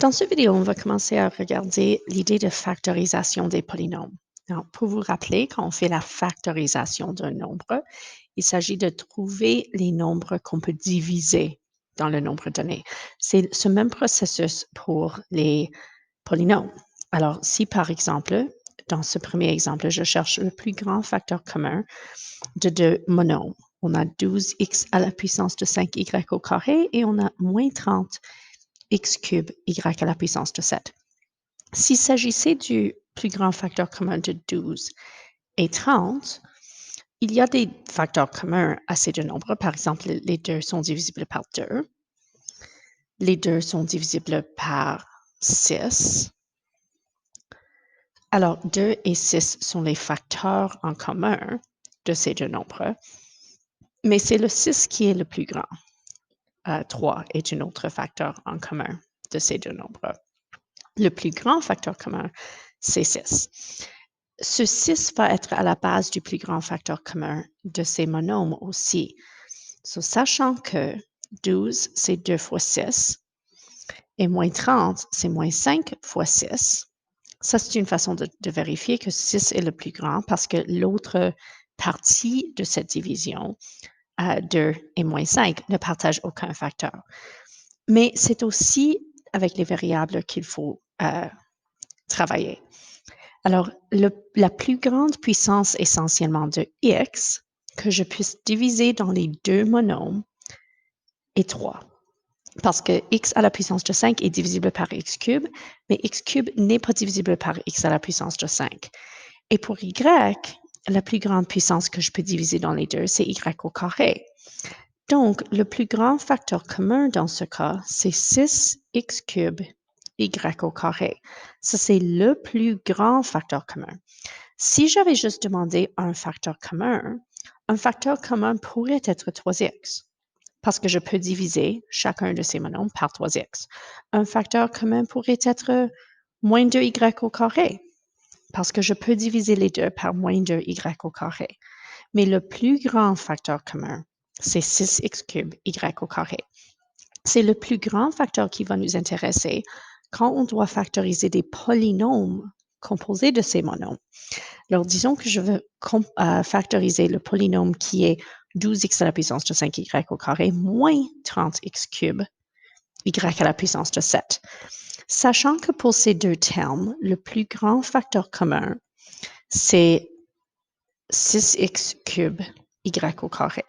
Dans cette vidéo, on va commencer à regarder l'idée de factorisation des polynômes. Alors, pour vous rappeler, quand on fait la factorisation d'un nombre, il s'agit de trouver les nombres qu'on peut diviser dans le nombre donné. C'est ce même processus pour les polynômes. Alors, si par exemple, dans ce premier exemple, je cherche le plus grand facteur commun de deux monomes, on a 12x à la puissance de 5y au carré et on a moins 30 x cube y à la puissance de 7. S'il s'agissait du plus grand facteur commun de 12 et 30, il y a des facteurs communs à ces deux nombres. Par exemple, les deux sont divisibles par 2. Les deux sont divisibles par 6. Alors, 2 et 6 sont les facteurs en commun de ces deux nombres, mais c'est le 6 qui est le plus grand. 3 est un autre facteur en commun de ces deux nombres. Le plus grand facteur commun, c'est 6. Ce 6 va être à la base du plus grand facteur commun de ces monomes aussi. Sachant que 12, c'est 2 fois 6, et moins 30, c'est moins 5 fois 6. Ça, c'est une façon de vérifier que 6 est le plus grand parce que l'autre partie de cette division, 2 et moins 5, ne partagent aucun facteur. Mais c'est aussi avec les variables qu'il faut travailler. Alors, la plus grande puissance essentiellement de x que je puisse diviser dans les deux monomes est 3. Parce que x à la puissance de 5 est divisible par x cube, mais x cube n'est pas divisible par x à la puissance de 5. Et pour y, la plus grande puissance que je peux diviser dans les deux, c'est y au carré. Donc, le plus grand facteur commun dans ce cas, c'est 6x cube y au carré. Ça, c'est le plus grand facteur commun. Si j'avais juste demandé un facteur commun pourrait être 3x, parce que je peux diviser chacun de ces monomes par 3x. Un facteur commun pourrait être moins 2y au carré, parce que je peux diviser les deux par moins 2y au carré. Mais le plus grand facteur commun, c'est 6x cube y au carré. C'est le plus grand facteur qui va nous intéresser quand on doit factoriser des polynômes composés de ces monomes. Alors, disons que je veux factoriser le polynôme qui est 12x à la puissance de 5y au carré moins 30x cube y à la puissance de 7. Sachant que pour ces deux termes, le plus grand facteur commun, c'est 6x cube y au carré.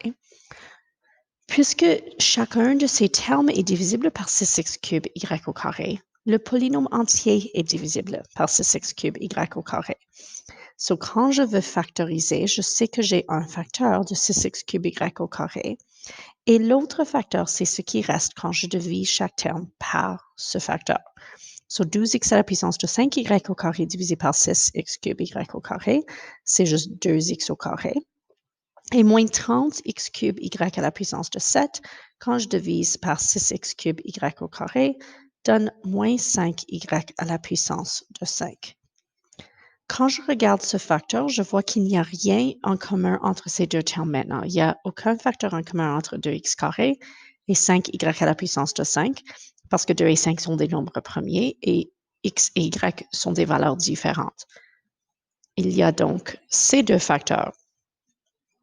Puisque chacun de ces termes est divisible par 6x cube y au carré, le polynôme entier est divisible par 6x cube y au carré. So, quand je veux factoriser, je sais que j'ai un facteur de 6x cube y au carré. Et l'autre facteur, c'est ce qui reste quand je divise chaque terme par ce facteur. So, 12x à la puissance de 5y au carré divisé par 6x cube y au carré, c'est juste 2x au carré. Et moins 30x cube y à la puissance de 7, quand je divise par 6x cube y au carré, donne moins 5y à la puissance de 5. Quand je regarde ce facteur, je vois qu'il n'y a rien en commun entre ces deux termes maintenant. Il n'y a aucun facteur en commun entre 2x carré et 5y à la puissance de 5, parce que 2 et 5 sont des nombres premiers et x et y sont des valeurs différentes. Il y a donc ces deux facteurs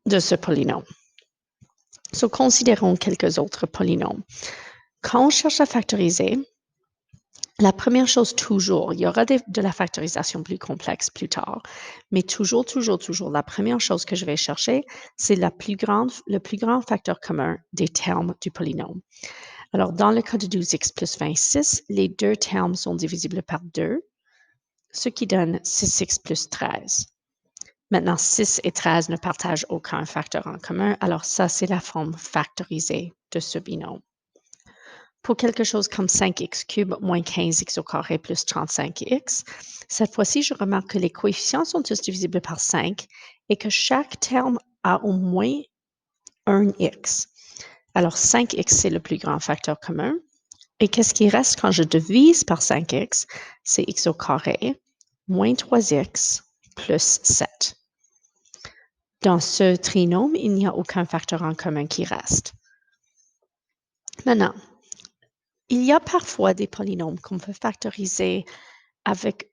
de ce polynôme. So, considérons quelques autres polynômes. Quand on cherche à factoriser, la première chose toujours, il y aura de la factorisation plus complexe plus tard, mais toujours, la première chose que je vais chercher, c'est le plus grand facteur commun des termes du polynôme. Alors, dans le cas de 12x plus 26, les deux termes sont divisibles par 2, ce qui donne 6x plus 13. Maintenant, 6 et 13 ne partagent aucun facteur en commun, alors ça, c'est la forme factorisée de ce binôme. Pour quelque chose comme 5x cube moins 15x au carré plus 35x, cette fois-ci, je remarque que les coefficients sont tous divisibles par 5 et que chaque terme a au moins un x. Alors, 5x, c'est le plus grand facteur commun. Et qu'est-ce qui reste quand je divise par 5x? C'est x au carré moins 3x plus 7. Dans ce trinôme, il n'y a aucun facteur en commun qui reste. Maintenant, Il y a parfois des polynômes qu'on peut factoriser avec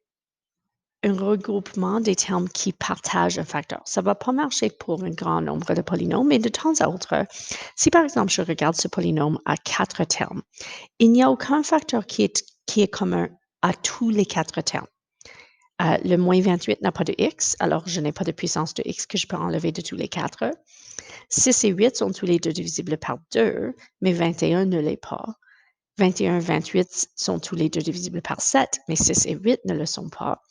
un regroupement des termes qui partagent un facteur. Ça ne va pas marcher pour un grand nombre de polynômes, mais de temps à autre, si par exemple je regarde ce polynôme à 4 termes, il n'y a aucun facteur qui est commun à tous les 4 termes. Le moins 28 n'a pas de x, alors je n'ai pas de puissance de x que je peux enlever de tous les 4. 6 et 8 sont tous les deux divisibles par 2, mais 21 ne l'est pas. 21 et 28 sont tous les deux divisibles par 7, mais 6 et 8 ne le sont pas.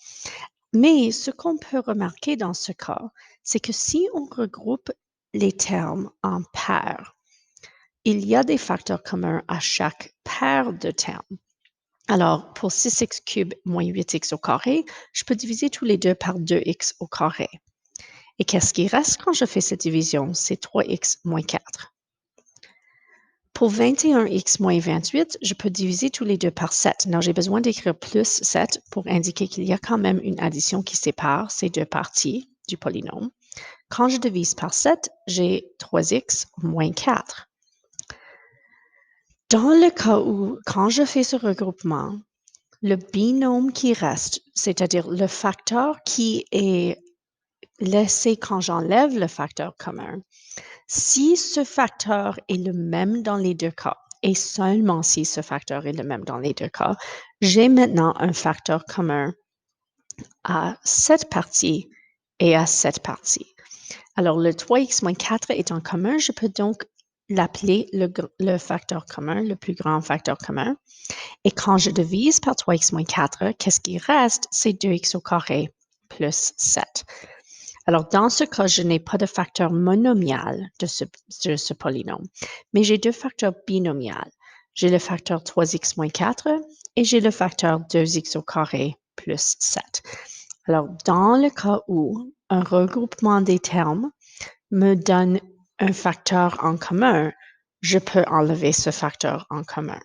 Mais ce qu'on peut remarquer dans ce cas, c'est que si on regroupe les termes en paires, il y a des facteurs communs à chaque paire de termes. Alors, pour 6x cube moins 8x au carré, je peux diviser tous les deux par 2x au carré. Et qu'est-ce qui reste quand je fais cette division? C'est 3x moins 4. Pour 21x moins 28, je peux diviser tous les deux par 7. Non, j'ai besoin d'écrire plus 7 pour indiquer qu'il y a quand même une addition qui sépare ces deux parties du polynôme. Quand je divise par 7, j'ai 3x moins 4. Dans le cas où, quand je fais ce regroupement, le binôme qui reste, c'est-à-dire le facteur qui est laissé quand j'enlève le facteur commun, si ce facteur est le même dans les deux cas, et seulement si ce facteur est le même dans les deux cas, j'ai maintenant un facteur commun à cette partie et à cette partie. Alors, le 3x moins 4 est en commun, je peux donc l'appeler le facteur commun, le plus grand facteur commun. Et quand je divise par 3x moins 4, qu'est-ce qui reste? C'est 2x au carré plus 7. Alors, dans ce cas, je n'ai pas de facteur monomial de ce polynôme, mais j'ai deux facteurs binomiaux. J'ai le facteur 3x moins 4 et j'ai le facteur 2x au carré plus 7. Alors, dans le cas où un regroupement des termes me donne un facteur en commun, je peux enlever ce facteur en commun.